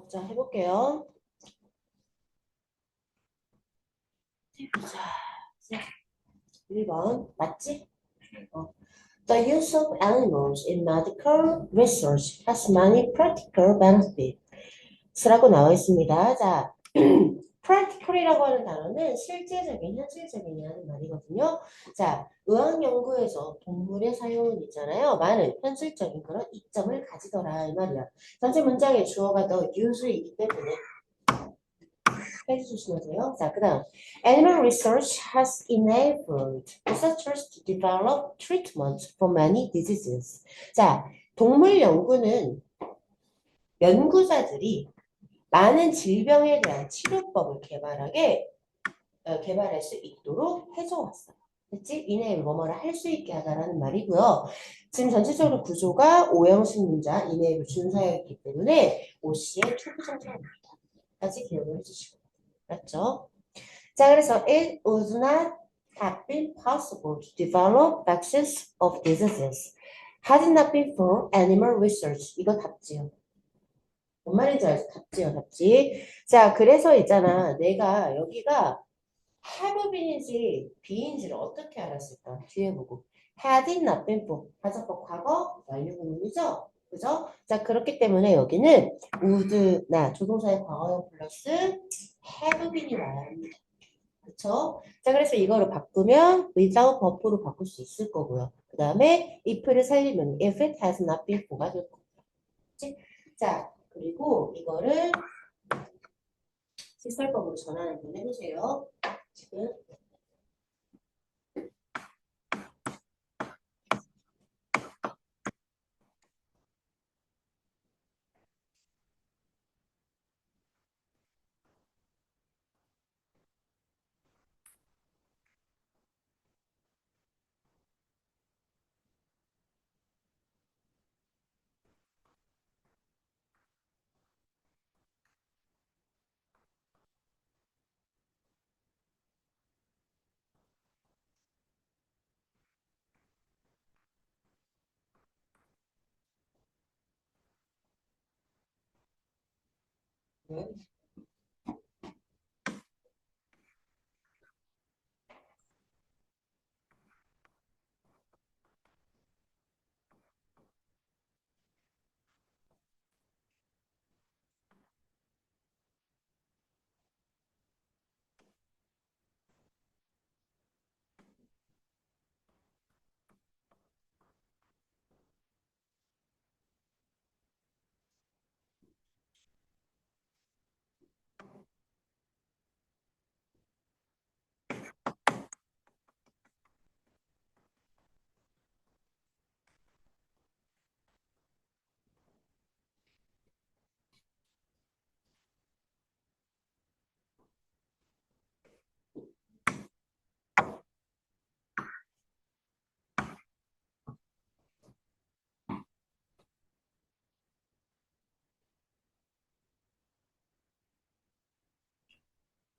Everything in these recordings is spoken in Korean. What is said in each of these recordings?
자, 해볼게요. 자, 1번. 맞지? The use of animals in medical research has many practical benefits. 라고 나와 있습니다. 자, practical이라고 하는 단어는 실제적인, 현실적인이라는 말이거든요. 자, 의학 연구에서 동물의 사용은 있잖아요. 많은 현실적인 그런 이점을 가지더라 이 말이야. 전체 문장의 주어가 the use이기 때문에 해주시면. 자, 그 다음 Animal research has enabled researchers to develop treatments for many diseases. 자, 동물 연구는 연구자들이 많은 질병에 대한 치료법을 개발할 수 있도록 해줘왔어요. 됐지? 이내에 뭐뭐를 할 수 있게 하다라는 말이고요. 지금 전체적으로 구조가 오형식 문자 이내를 준사였기 때문에 OC의 투부정사입니다. 까지 기억을 해주시고. 맞죠? 자, 그래서 it would not have been possible to develop vaccines of diseases had it not been for animal research. 이거 답지요. 뭔 말인지 알죠? 답지요, 답지. 자, 그래서 있잖아. 내가 여기가 have been인지 be인지를 어떻게 알았을까? 뒤에 보고. had it not been for. 가정법 과거 완료구문이죠? 그죠? 자, 그렇기 때문에 여기는 would, 나, 조동사의 과거형 플러스 have been이 와야 합니다. 그쵸? 자, 그래서 이거를 바꾸면 without 버프로 바꿀 수 있을 거고요. 그 다음에 if를 살리면 if it has not been for가 될 거고요. 그치? 자, 그리고 이거를 실설법으로 전환 한번 해보세요. 지금. 네.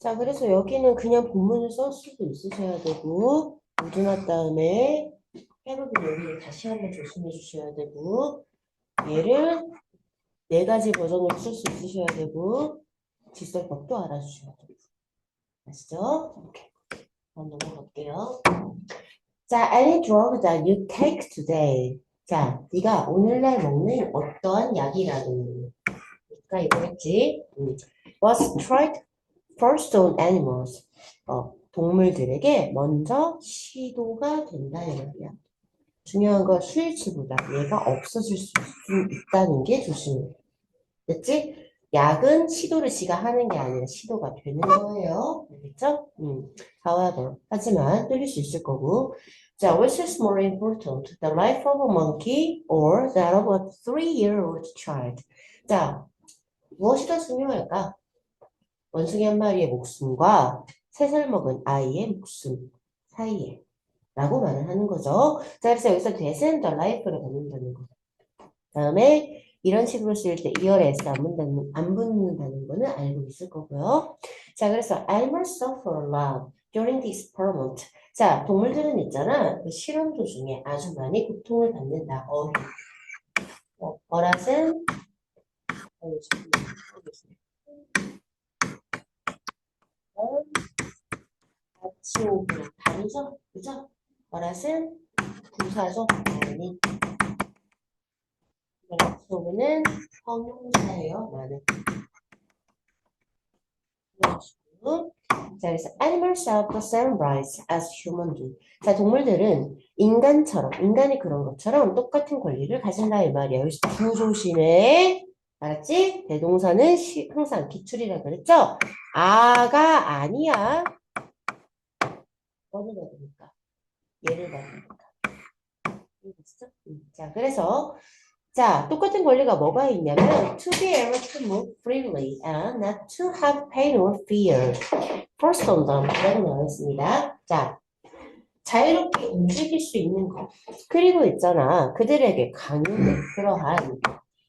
자, 그래서 여기는 그냥 본문을 쓸 수도 있으셔야 되고, 우드나 다음에 해부분 여기를 다시 한번 조심해 주셔야 되고, 얘를 네 가지 버전으로 쓸 수 있으셔야 되고, 뒷설법도 알아주셔야 되고. 아시죠? 이렇게. 한번 넘어갈게요. 자, any drug that you take today. 자, 네가 오늘날 먹는 어떠한 약이라도. 그러니까 이거겠지. Was tried first on animals. 동물들에게 먼저 시도가 된다 이 말이야. 중요한 건 수일치보다 얘가 없어질 수 있다는 게 조심해. 됐지? 약은 시도를 지가 하는 게 아니라 시도가 되는 거예요. 알겠죠? However, 하지만 틀릴 수 있을 거고. 자, which is more important? The life of a monkey or that of a 3-year-old child? 자, 무엇이 더 중요할까? 원숭이 한 마리의 목숨과 3살 먹은 아이의 목숨 사이에 라고 말을 하는 거죠. 자, 그래서 여기서 that은 the life를 받는다는 거. 다음에 이런 식으로 쓸 때 이어에서 안 붙는다는 거는 알고 있을 거고요. 자, 그래서 animals suffer a lot during the experiment. 자, 동물들은 있잖아. 그 실험 도중에 아주 많이 고통을 받는다. 어휘. 어라는 같이 오브랑 다르죠? 그죠? 뭐라은 부사죠? 아니, 같이 오브는 형용사예요. 많은. 자, 그래서 animals have the same rights as human do. 자, 동물들은 인간처럼, 인간이 그런 것처럼 똑같은 권리를 가진다 이 말이야. 여기서 두 조심해. 알았지? 대동사는 항상 기출이라 그랬죠? 아가 아니야. 어느 거니까? 얘를 받으니까. 알겠어? 자, 그래서 자, 똑같은 권리가 뭐가 있냐면 to be able to move freely and not to have pain or fear. First on them이라고 나와 있습니다. 자, 자유롭게 움직일 수 있는 것. 그리고 있잖아, 그들에게 강요된 그러한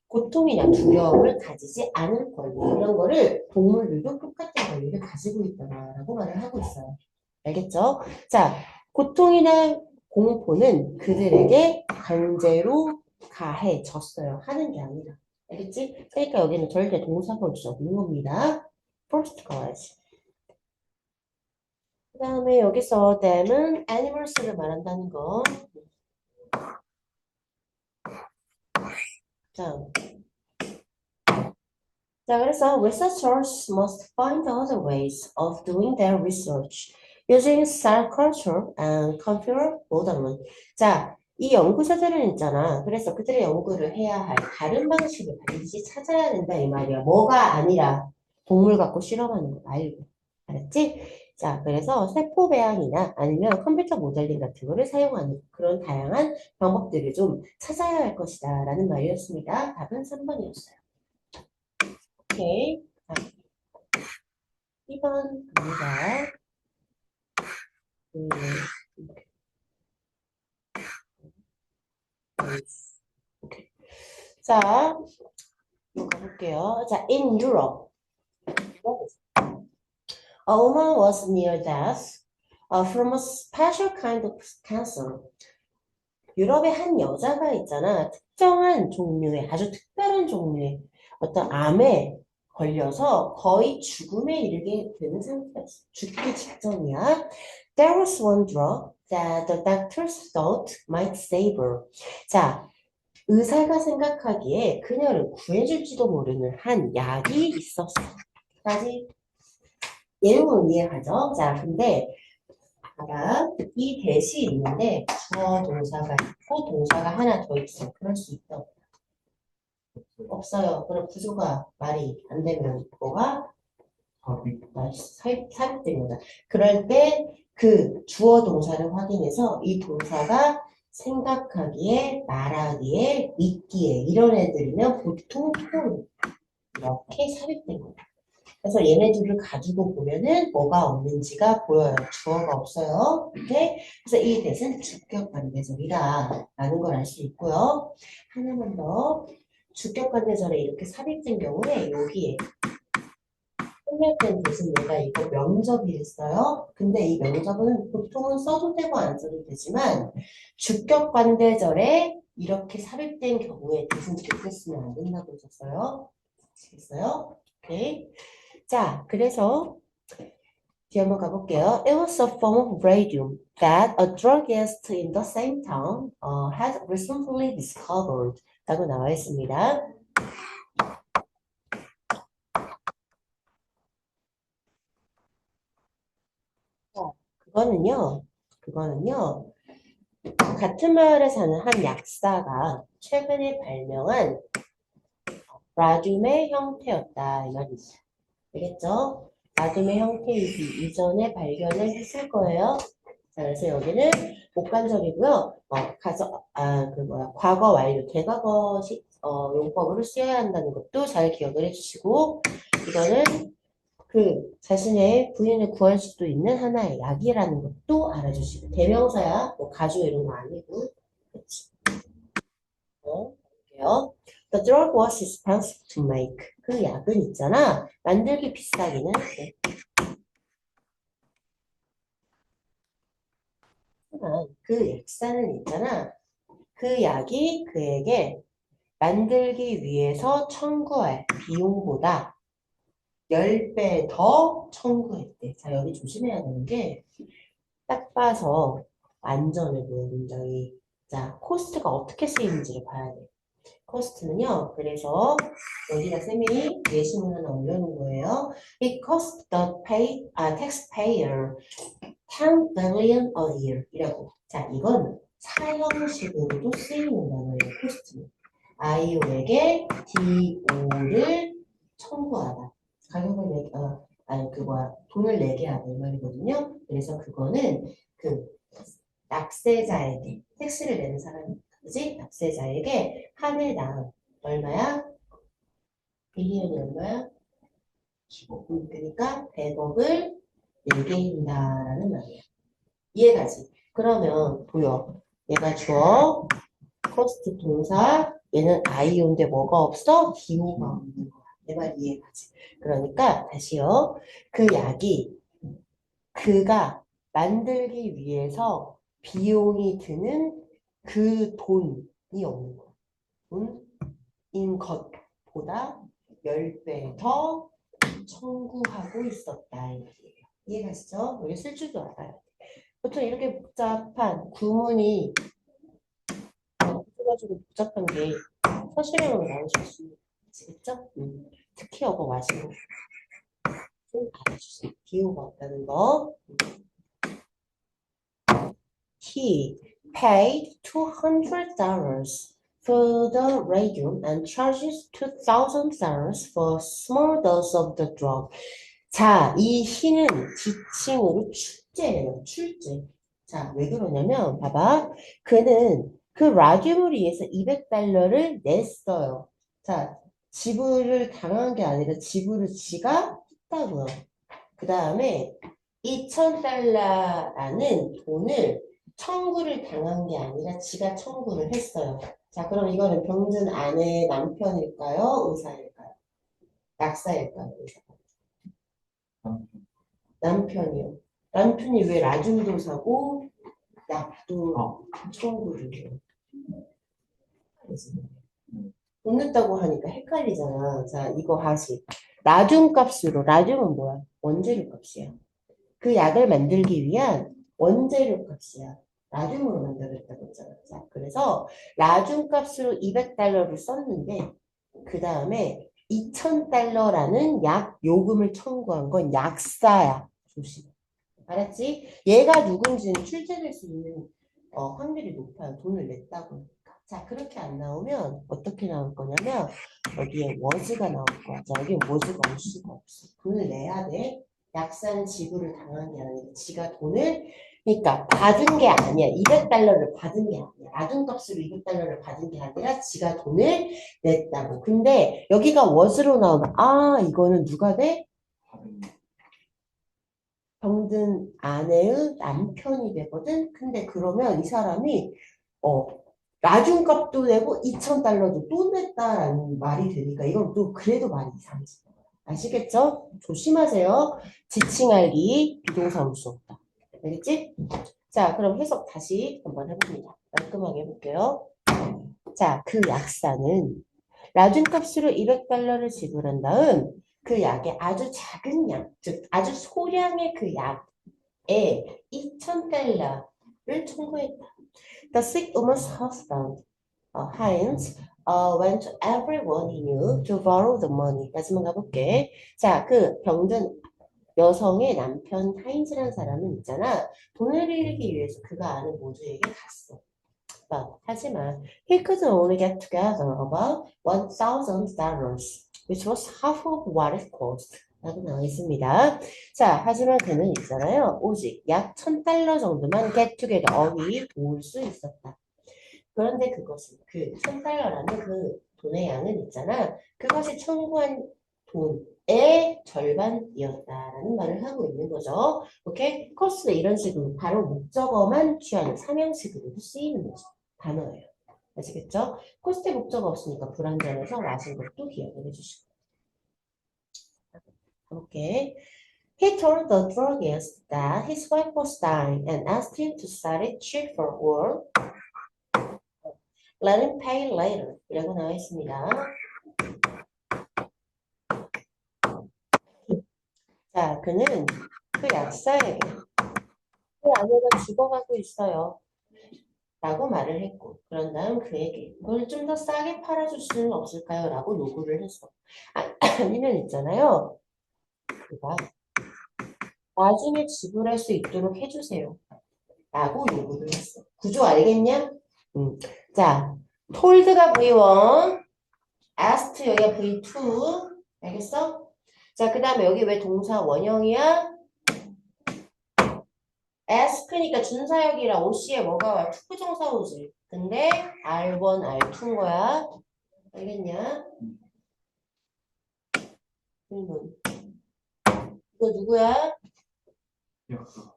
고통이나 두려움을 가지지 않을 권리. 이런 거를 동물들도 똑같은 권리를 가지고 있다라고 말을 하고 있어요. 알겠죠? 자, 고통이나 공포는 그들에게 강제로 가해졌어요. 하는 게 아니라. 알겠지? 그러니까 여기는 절대 동사가 없는 겁니다. First cause. 그 다음에 여기서 them은 animals를 말한다는 거. 자, 그래서 researchers must find other ways of doing their research using cell culture and computer modeling. 자, 이 연구자들은 있잖아. 그래서 그들의 연구를 해야 할 다른 방식을 반드시 찾아야 된다 이 말이야. 뭐가 아니라 동물 갖고 실험하는 거 말고. 알았지? 자, 그래서 세포 배양이나 아니면 컴퓨터 모델링 같은 거를 사용하는 그런 다양한 방법들을 좀 찾아야 할 것이다 라는 말이었습니다. 답은 3번이었어요. 오케이. 자, 2번 갑니다. 오케이. 자, 이거 가볼게요. 자, in Europe, a woman was near death from a special kind of cancer. 유럽의 한 여자가 있잖아. 특정한 종류의, 아주 특별한 종류의 어떤 암에 걸려서 거의 죽음에 이르게 되는 상태였어. 죽기 직전이야. There was one drug that the doctors thought might save her. 자, 의사가 생각하기에 그녀를 구해줄지도 모르는 한 약이 있었어. 까지 내용은 이해가죠? 자, 근데 봐라. 이 대시 있는데 주어 동사가 있고 동사가 하나 더 있어. 그럴 수 있다. 없어요. 그럼 부조가 말이 안 되면 뭐가 삽입됩니다. 그럴 때 그 주어 동사를 확인해서 이 동사가 생각하기에, 말하기에, 믿기에 이런 애들이면 보통 통 이렇게 삽입됩니다. 그래서 얘네들을 가지고 보면은 뭐가 없는지가 보여요. 주어가 없어요. 이렇게. 그래서 이 대신 주격 관계절이다 라는 걸 알 수 있고요. 하나만 더. 주격 관계절에 이렇게 삽입된 경우에 여기에 생략된 대신 내가 이거 명접이 있어요. 근데 이 명접은 보통은 써도 되고 안 써도 되지만 주격 관계절에 이렇게 삽입된 경우에 대신 이렇게 쓰면 안 된다고 했었어요. 아시겠어요? 오케이. 자, 그래서 뒤에 한번 가볼게요. It was a form of radium that a druggist in the same town had recently discovered. 라고 나와 있습니다. 그거는요, 같은 마을에 사는 한 약사가 최근에 발명한 라듐의 형태였다. 이 말이죠. 알겠죠? 라듐의 형태이기 이전에 발견을 했을 거예요. 자, 그래서 여기는 목간접이고요. 과거 완료, 대과거식 용법으로 쓰여야 한다는 것도 잘 기억을 해주시고, 이거는 그 자신의 부인을 구할 수도 있는 하나의 약이라는 것도 알아주시고, 대명사야, 뭐 가주 이런 거 아니고, 그렇지? 볼게요. The drug was expensive to make. 그 약은 있잖아. 만들기 비싸기는 해. 하지만 그 약사는 있잖아. 그 약이 그에게 만들기 위해서 청구할 비용보다 10배 더 청구했대. 자, 여기 조심해야 되는 게 딱 봐서 안전해 보여, 굉장히. 자, 코스트가 어떻게 쓰이는지를 봐야 돼. 코스트는요, 그래서 여기다 쌤이 예시문 하나 올려놓은 거예요. It cost the taxpayer 10 billion a year 이라고. 자, 이건 사형식으로도 쓰이는 단어예요, 코스트는. IO에게 DO를 청구하다. 가격을 내게, 돈을 내게 하다 이 말이거든요. 그래서 그거는 그 납세자에게, 텍스를 내는 사람이, 그지? 납세자에게 한해 당 얼마야? 빌리언이 얼마야? 15. 그러니까 100억을 내게 한다라는 말이야. 이해가지? 그러면 보여. 얘가 주어, 코스트 동사, 얘는 아이온데 뭐가 없어? 기호가 없는 거야. 내 말 이해가지? 그러니까 다시요. 그 약이 그가 만들기 위해서 비용이 드는 그 돈이 없는 거야. 돈인 것보다 10배 더 청구하고 있었다. 이 말이에요. 이해가시죠? 우리 쓸 줄도 알아요. 보통 이렇게 복잡한 구문이 가지고 복잡한 게 서술형으로 나오실 수 있겠죠? 특히 이거 마시고 좀 알아주세요. 비호가 없다는 거. He paid $200 for the radium and charges $2,000 for small dose of the drug. 자, 이 he는 지칭으로 출제예요. 출제. 자, 왜 그러냐면 봐봐. 그는 그 라듐을 위해서 $200를 냈어요. 자, 지불을 당한 게 아니라 지불을 지가 했다고요. 그 다음에 $2,000라는 돈을 청구를 당한 게 아니라 지가 청구를 했어요. 자, 그럼 이거는 병든 아내의 남편일까요? 의사일까요? 약사일까요? 의사. 남편이요. 남편이 왜 라줌도 사고 약도 청구를 해요? 돈 냈다고 하니까 헷갈리잖아. 자, 이거 하시. 라듐 값으로, 라듐은 뭐야? 원재료 값이야. 그 약을 만들기 위한 원재료 값이야. 라듐으로 만들었다고 했잖아. 자, 그래서 라듐 값으로 $200를 썼는데 그 다음에 $2,000라는 약 요금을 청구한 건 약사야. 조심. 알았지? 얘가 누군지는 출제될 수 있는 확률이 높아요. 돈을 냈다고 하니까. 자, 그렇게 안 나오면 어떻게 나올 거냐면 여기에 was가 나올 거야. 자, 여기 was가 올 수가 없어. 돈을 내야 돼. 약사는 지불을 당한 게 아니라 지가 돈을 그러니까 받은 게 아니야. $200를 받은 게 아니야. 라둔값으로 $200를 받은 게 아니라 지가 돈을 냈다고. 근데 여기가 was로 나오면 아 이거는 누가 돼? 병든 아내의 남편이 되거든. 근데 그러면 이 사람이 나중값도 내고 $2,000도 또 냈다라는 말이 되니까 이건 또 그래도 말이 이상해져. 아시겠죠? 조심하세요. 지칭 알기 비동사 올 수 없다. 알겠지? 자, 그럼 해석 다시 한번 해봅니다. 깔끔하게 해볼게요. 자, 그 약사는 라둔값으로 $200를 지불한 다음 그 약의 아주 작은 양, 즉 아주 소량의 그 약에 $2,000를 청구했다. The sick woman's husband, Heinz, went to everyone he knew to borrow the money. 마지막 가볼게. 자, 그 병든 여성의 남편 하인즈라는 사람은 있잖아. 돈을 빌리기 위해서 그가 아는 모두에게 갔어. 하지만 he could only get together about $1,000, which was half of what it cost. 라고 나와 있습니다. 자, 하지만 그는 있잖아요. 오직 약 $1,000 정도만 get together, 어휘 모을 수 있었다. 그런데 그것은 그 $1,000라는 그 돈의 양은 있잖아. 그것이 청구한 돈의 절반이었다라는 말을 하고 있는 거죠. 오케이? 코스는 이런 식으로 바로 목적어만 취하는 삼형식으로도 쓰이는 거죠. 단어예요. 아시겠죠? 코스트의 목적어 없으니까 불완전해서 와신 것도 기억을 해주시고. 오케이. He told the druggist that his wife was dying and asked him to sell it cheaper or let him pay later. 이라고 나와 있습니다. 자, 그는 그 약사에게 그 아내가 죽어가고 있어요. 라고 말을 했고, 그런 다음 그에게 그걸 좀 더 싸게 팔아줄 수는 없을까요? 라고 요구를 했어. 아니면 있잖아요. 그가 나중에 지불할 수 있도록 해주세요. 라고 요구를 했어. 구조 알겠냐? 자, told가 V1, asked 여기가 V2. 알겠어? 자, 그 다음에 여기 왜 동사 원형이야? ask니까 준사역이라 OC에 뭐가 와? 투부정사 오지. 근데 R1, R2인 거야. 알겠냐? 1번. 이거 누구야? 약속.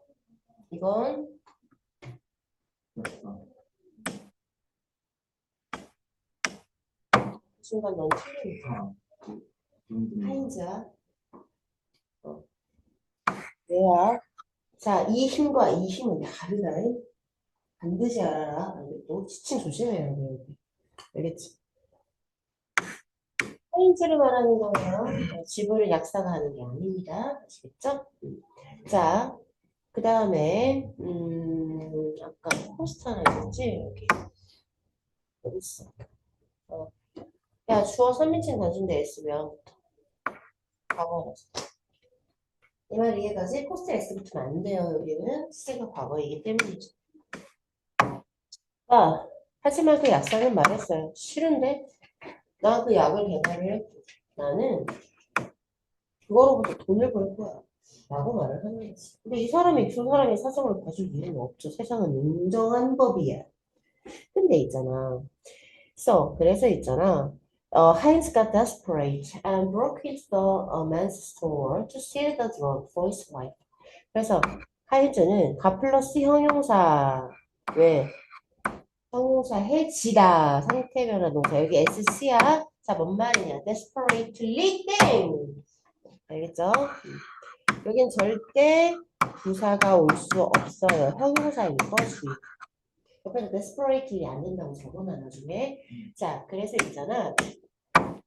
이건 약속. 순간 넌 틀리니까. 하인즈야. 내야. 자, 이 힘과 이 힘은 다르다. 반드시 알아라. 너 지침 조심해야 돼. 알겠지? 하인즈를 말하는 거예요. 지불을 약사가 하는 게 아닙니다. 아시겠죠? 자, 그 다음에 아까 포스트 하나 있었지? 여기. 어디 있어? 야, 주어 선민칭 단순대 S면 과거라서. 이 말 이해가지? 포스트 S 붙으면 안 돼요. 여기는 시제가 과거이기 때문이죠. 아, 하지만 그 약사는 말했어요. 싫은데? 나 그 약을 개발을 했고 나는 그거로부터 돈을 벌 거야. 라고 말을 하는 거지. 근데 이 사람이 두 사람의 사정을 봐줄 이유는 없죠. 세상은 인정한 법이야. 근데 있잖아. 그래서 있잖아. Heinz got desperate and broke into the man's store to steal the drug for his wife. 그래서 하인즈는 가 플러스 형용사 왜 형용사 해지다 상태 변화 동사 여기 SC야. 자, 뭔 말이냐? desperately 땡. 알겠죠? 여긴 절대 부사가 올 수 없어요. 형용사인 것이. 옆에서 desperately 안 된다고 적어놔 나중에. 자, 그래서 있잖아.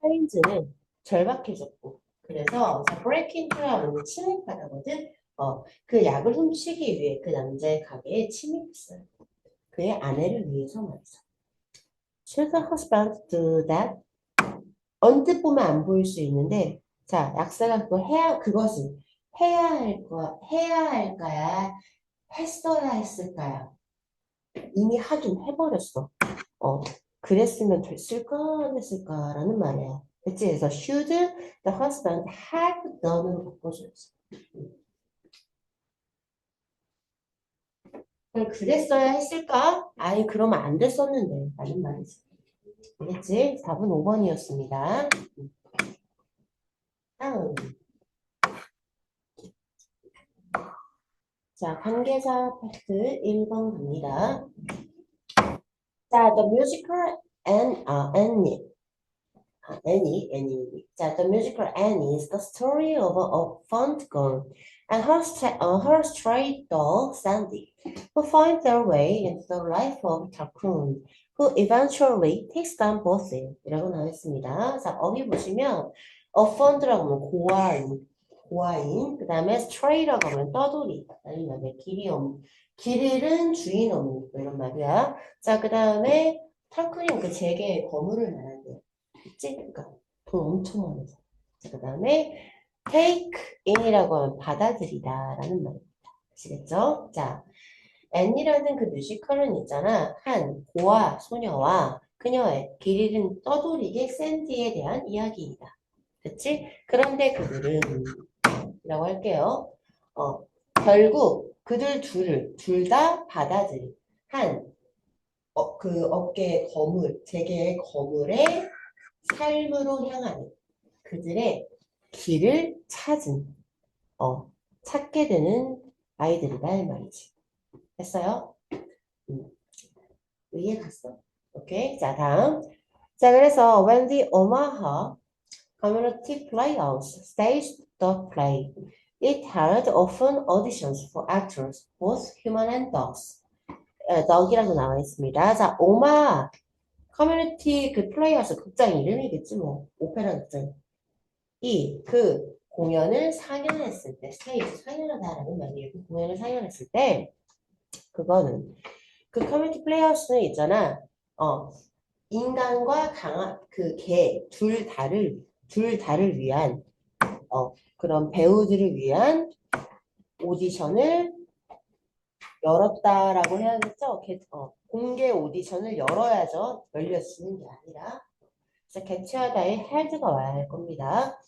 하인즈는 절박해졌고. 그래서 자, break into가 뭐냐? 침입하다거든. 그 약을 훔치기 위해 그 남자의 가게에 침입했어요. 그의 아내를 위해서 말이죠. Should the husband do that? 언뜻 보면 안 보일 수 있는데, 자, 약사가 그것을 해야 할까야, 했어야 했을까요? 이미 하긴 해버렸어. 어, 그랬으면 됐을까, 안 됐을까라는 말이야. 그치? 그래서 should the husband have done으로 바꿔줘야지. 그랬어야 했을까? 아니, 그러면 안 됐었는데. 라는 말이지. 알겠지? 답은 5번이었습니다. 다음. 자, 관계사 파트 1번 갑니다. 자, the musical Annie. 자, the musical Annie is the story of a fond girl and her stray dog Sandy, who find their way into the life of Tycoon, who eventually takes down both them. 이라고 나왔습니다. 자, 어휘 보시면 a fond라고 하면 고아인, 그 다음에 stray라고 하면 떠돌이, 아니면 길 잃은 주인 없는 이런 말이야. 자, 그 다음에 타쿠님 그 재계의 거물을 말하는데요. 그치? 그러니까 돈 엄청 많아서. 자, 그 다음에 take in이라고 하면 받아들이다라는 말입니다. 아시겠죠? 자, 앤이라는 그 뮤지컬은 있잖아. 한 고아 소녀와 그녀의 길 잃은 떠돌이개 샌디에 대한 이야기이다. 그치? 그런데 그들은 라고 할게요. 결국 그들 둘 다 받아들인 그 어깨의 거물, 재계의 거물의 삶으로 향하는 그들의 길을 찾게 되는 아이들이다 이 말이지. 했어요? 이해 갔어? 오케이. 자, 다음. 자, 그래서 when the Omaha Community Playhouse staged the play, it held often auditions for actors, both human and dogs. dog이라고 나와 있습니다. 자, 오마 커뮤니티 그 플레이하우스 극장 이름이겠지 뭐 오페라 극장. 그 공연을 상연했을 때, 스테이지 상연하다라는 말이에요. 그 공연을 상연했을 때, 그거는 그 커뮤니티 플레이어스는 있잖아. 인간과 강한 그 개 둘 다를 위한 그런 배우들을 위한 오디션을 열었다라고 해야겠죠? 공개 오디션을 열어야죠. 열렸으는 게 아니라. 그래서 개최하다에 held가 와야 할 겁니다.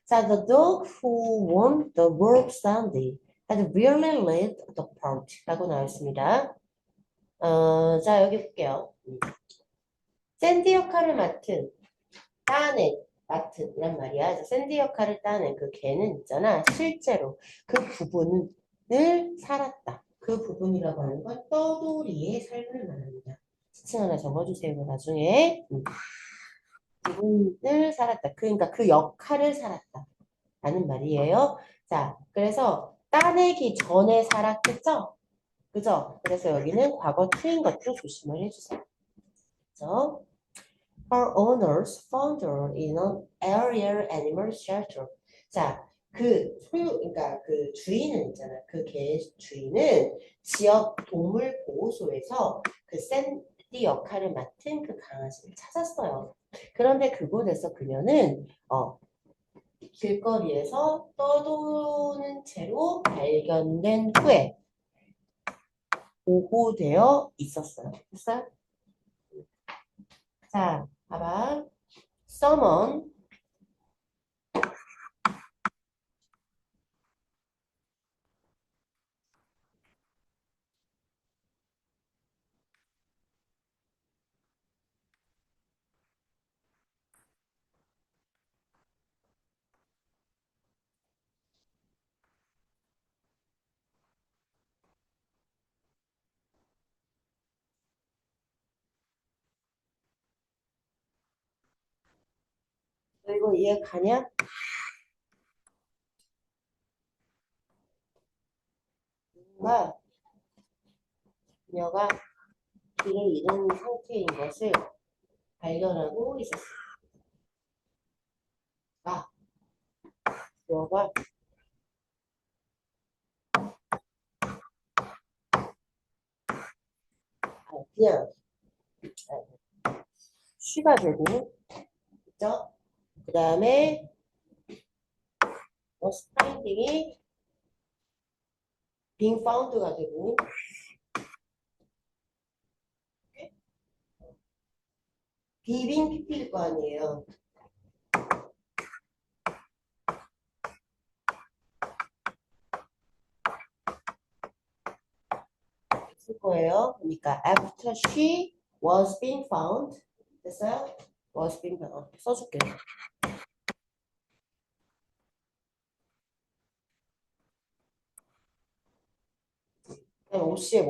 자, the dog who won the world Sunday had really led the part 라고 나왔습니다. 자, 여기 볼게요. 샌디 역할을 맡은 이란 말이야. 그래서 샌디 역할을 따낸 그 개는 있잖아. 실제로 그 부분을 살았다. 그 부분이라고 하는 건 떠돌이의 삶을 말합니다. 지칭 하나 적어주세요. 나중에 부분을 살았다. 그러니까 그 역할을 살았다. 라는 말이에요. 자, 그래서 따내기 전에 살았겠죠? 그죠? 그래서 여기는 과거 투인 것도 조심을 해주세요. 그죠? Her owners found her in an area animal shelter. 자, 그러니까 그 주인은 있잖아. 그 개의 주인은 지역 동물 보호소에서 그 샌디 역할을 맡은 그 강아지를 찾았어요. 그런데 그곳에서 그녀는 길거리에서 떠도는 채로 발견된 후에 보호되어 있었어요. 됐어요? 자, 봐봐. Someone 너 이거 이해 가냐? 누군가 그녀가 길을 잃은 상태인 것을 발견하고 있었습니다. 그녀가 그냥 쉬가 되고, 그죠? 그 다음에 스파인딩이 being found가 되고, 비빙 PP일 거 아니에요. 있을 거예요. 그러니까 after she was being found 됐어요? was being found 써줄게요. 그다음에 OC에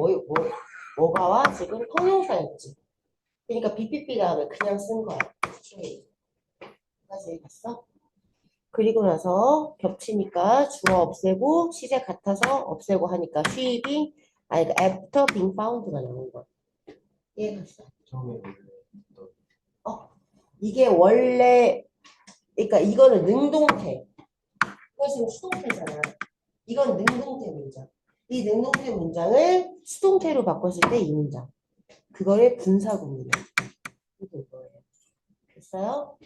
뭐가 와? 지금 통용사였지. 그러니까 BPP 다음에 그냥 쓴 거야. 까지 봤어? 그리고 나서 겹치니까 주어 없애고 시제 같아서 없애고 하니까 she being 그러니까 after being found가 나온 거야. 이해갔어? 처음에 어? 이게 원래 그러니까 이거는 능동태. 이거 지금 수동태잖아. 이건 능동태 문장. 이 능동태 문장을 수동태로 바꿨을 때 이 문장. 그거를 분사구문이야. 이게 이거예요. 됐어요?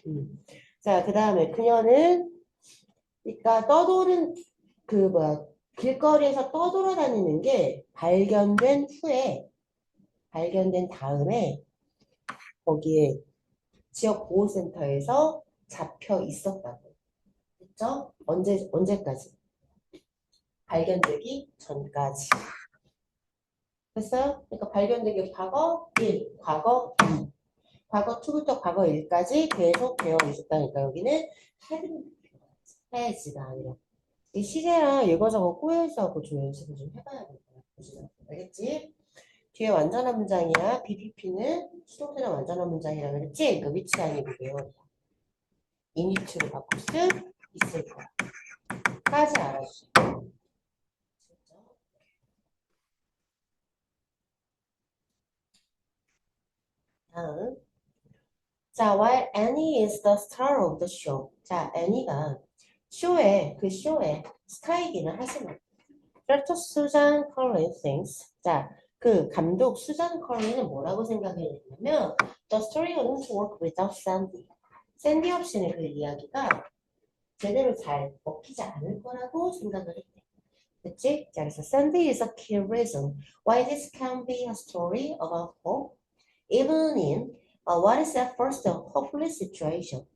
자, 그 다음에 그녀는 그러니까 길거리에서 떠돌아다니는 게 발견된 다음에 거기에 지역 보호센터에서 잡혀 있었다고. 그죠? 언제까지? 발견되기 전까지. 됐어요? 그러니까 발견되기 과거 1, 과거 2, 과거 2부터 과거 1까지 계속 되어 있었다니까 여기는 has가 아니라 이 시제랑 읽어서고 꼬여있어갖고 좀 연습을 좀 해봐야 될 거야. 보시면. 알겠지? 뒤에 완전한 문장이야. BPP는 수동태는 완전한 문장이라 그랬지? 그 위치 아니고 외워야 이니트로 바꿀 수 있을 거야. 까지 알아주세요. 다음. 자, while Annie is the star of the show. 자, Annie가 그 쇼에 스타이기는 하지만. Director Susan Collins thinks. 자, 그 감독 수잔 컬린은 뭐라고 생각했냐면 The story wouldn't work without Sandy. 샌디 없이는 그 이야기가 제대로 잘 먹히지 않을 거라고 생각을 했대. 그치? 자, 그래서 Sandy is a key reason why this can be a story about hope, even in what is at first a hopeless situation.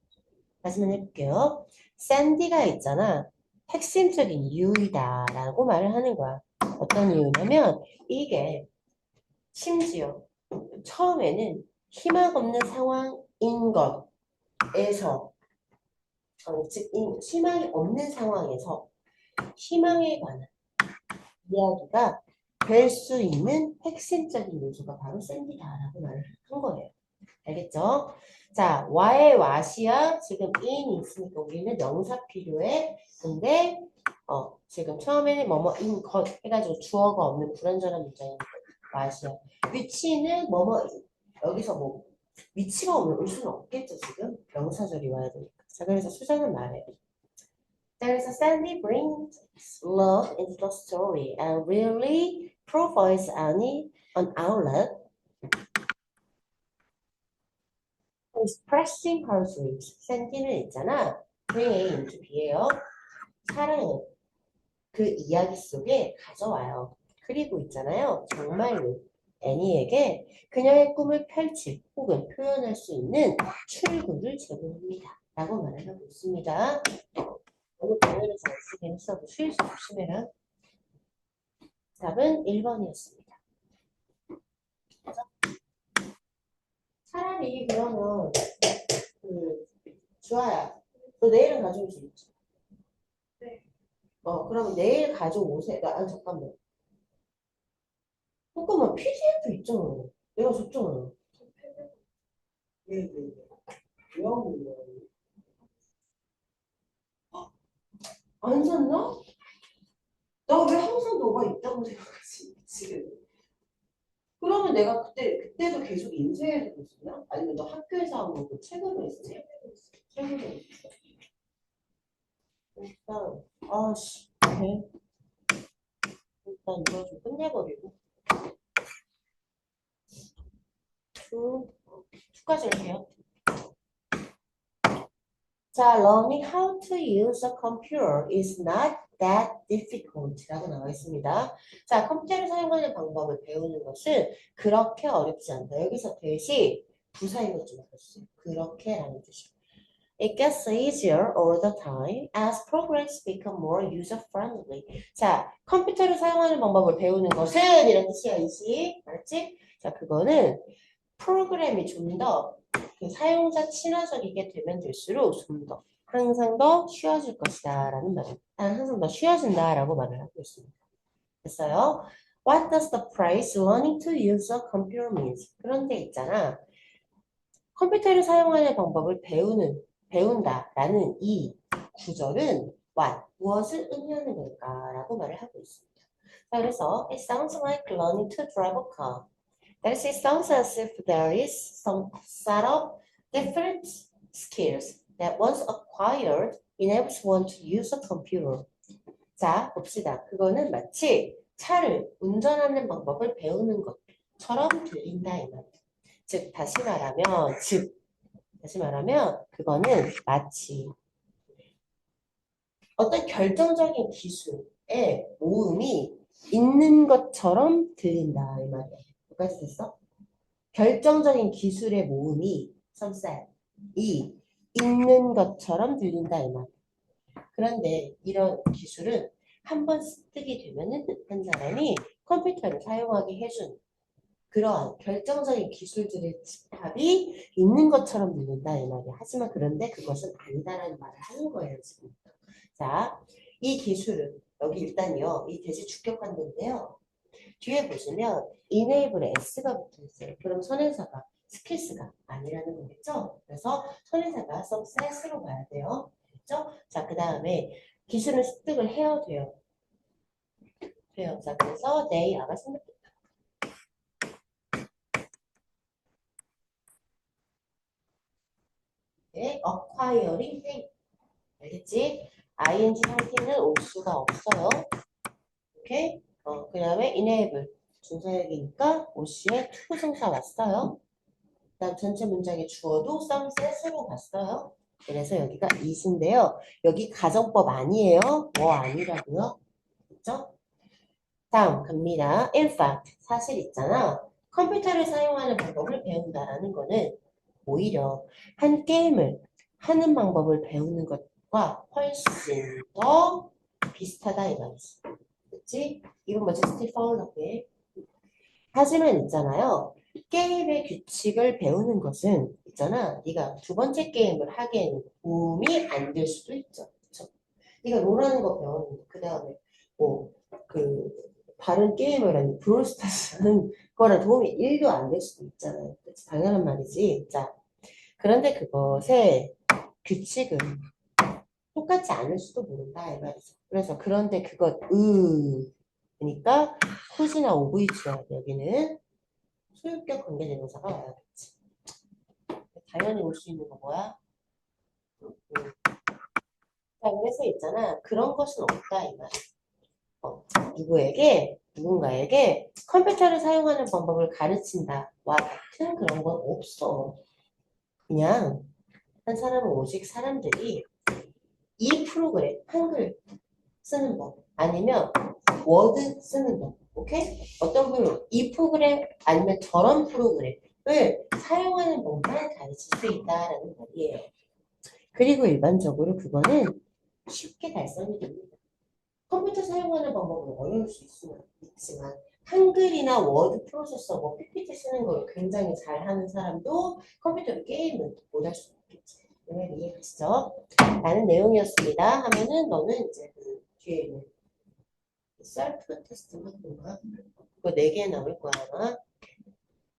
다시 한번 해볼게요. 샌디가 있잖아. 핵심적인 이유이다라고 말을 하는 거야. 어떤 이유냐면 이게 심지어 처음에는 희망 없는 상황인 것에서 즉 희망이 없는 상황에서 희망에 관한 이야기가 될 수 있는 핵심적인 요소가 바로 샌디다라고 말을 한 거예요. 알겠죠? 자, why, what이야? 지금 in이 있으니까 우리는 명사 필요해. 근데 지금 처음에는 뭐뭐인 것 해가지고 주어가 없는 불완전한 문장이니까 what이야. 위치는 뭐뭐 여기서 뭐 위치가 올 수는 없겠죠 지금 명사절이 와야 되니까. 자, 그래서 수정을 말해요. 자, 그래서 Sandy brings love into the story and really provides Annie an outlet expressing her dreams. 샌디는 있잖아. bring into be예요. 사랑을 그 이야기 속에 가져와요. 그리고 있잖아요. 정말로 애니에게 그녀의 꿈을 펼칠 혹은 표현할 수 있는 출구를 제공합니다. 라고 말을 하고 있습니다. 너무 당연히 잘 쓰긴 했어도 실수 조심해라. 답은 1번이었습니다. 차라리 그러면 주아야, 너 내일은 가져올 수 있지? 그러면 내일 가져오세요. 잠깐만. 잠깐만, PDF 있잖아. 내가 줬잖아. 예, 예, 예. 왜 하고 있는 거야? 안 샀나? 나 왜 항상 너가 있다고 생각하지? 지금. 그러면 내가 그때도 계속 인쇄해두고 있었나? 아니면 너 학교에서 한 거고 책으로 했어? 책으로 했어. 일단, 아씨, 네. 일단 이거 좀 끝내버리고. 투까지 할게요. 자, learning how to use a computer is not that difficult 라고 나와 있습니다. 자, 컴퓨터를 사용하는 방법을 배우는 것은 그렇게 어렵지 않다. 여기서 대시 부사임을 좀 알았어요. 그렇게라는 뜻이에요. It gets easier all the time as programs become more user-friendly. 자, 컴퓨터를 사용하는 방법을 배우는 것은 이런 뜻이야, 이시. 알았지? 자, 그거는 프로그램이 좀 더 그 사용자 친화적이게 되면 될수록 좀 더 항상 더 쉬워질 것이다 라는 말을 항상 더 쉬워진다 라고 말을 하고 있습니다. 됐어요? What does the phrase learning to use a computer means? 그런데 있잖아. 컴퓨터를 사용하는 방법을 배운다라는 이 구절은 what, 무엇을 의미하는 걸까라고 말을 하고 있습니다. 자, 그래서 it sounds like learning to drive a car. That is, it sounds as if there is some set of different skills that once acquired enables one to use a computer. 자, 봅시다. 그거는 마치 차를 운전하는 방법을 배우는 것처럼 들린다 이 말이에요. 다시 말하면 그거는 마치 어떤 결정적인 기술의 모음이 있는 것처럼 들린다 이 말이야. 여기까지 됐어? 결정적인 기술의 모음이 이 있는 것처럼 들린다 이 말이야. 그런데 이런 기술은 한 번 습득이 되면은 한 사람이 컴퓨터를 사용하게 해준 그러한 결정적인 기술들의 집합이 있는 것처럼 들린다 이 말이야. 하지만 그런데 그것은 아니다라는 말을 하는 거예요 지금. 자, 이 기술은 여기 일단요 이 대시 주격관계인데요. 뒤에 보시면 enable s가 붙어 있어요. 그럼 선행사가 skills가 아니라는 거겠죠? 그래서 선행사가 success로 가야 돼요. 그렇죠? 자, 그 다음에 기술은 습득을 해야 돼요. 자, 그래서 they are가 생략됐다. acquiring thing. 알겠지? ing 형태는 올 수가 없어요. 오케이? 그 다음에 enable 준사역이니까 OC에 to 동사 왔어요. 그 다음 전체 문장의 주어도 some sens로 갔어요. 그래서 여기가 is인데요. 여기 가정법 아니에요. 뭐 아니라고요? 그죠? 다음 갑니다. In fact, 사실 있잖아. 컴퓨터를 사용하는 방법을 배운다라는 거는 오히려 한 게임을 하는 방법을 배우는 것과 훨씬 더 비슷하다 이 말이지. 그치? 이건 먼저 스틸 파울러게. 하지만 있잖아요. 게임의 규칙을 배우는 것은 있잖아. 네가 두 번째 게임을 하기에는 도움이 안 될 수도 있죠. 그쵸? 네가 롤하는 거 배웠는데 그 다음에 뭐그 다른 게임을 하는 브롤스타스 하는 거랑 도움이 1도 안 될 수도 있잖아요. 그치? 당연한 말이지. 자, 그런데 그것의 규칙은 똑같지 않을 수도 모른다 이 말이죠. 그래서 그런데 그것 그러니까 who's나 OVG야 여기는 소유격 관계대명사가 와야겠지. 당연히 올 수 있는 거 뭐야? 자, 그래서 있잖아. 그런 것은 없다 이 말. 누군가에게 컴퓨터를 사용하는 방법을 가르친다와 같은 그런 건 없어. 그냥 한 사람은 오직 사람들이 이 프로그램 한글 쓰는 법 아니면 워드 쓰는 법, 오케이? 어떤 프로그램, 이 프로그램 아니면 저런 프로그램을 사용하는 법만 가르칠 수 있다라는 말이에요. 그리고 일반적으로 그거는 쉽게 달성이 됩니다. 컴퓨터 사용하는 방법은 어려울 수 있지만 한글이나 워드 프로세서, 뭐 PPT 쓰는 걸 굉장히 잘하는 사람도 컴퓨터로 게임을 못 할 수 있겠지. 왜 이해가시죠? 라는 내용이었습니다. 하면은 너는 이제 그 뒤에 있는 셀프 테스트 하는 거야. 그거 4개 나올 거야 아마.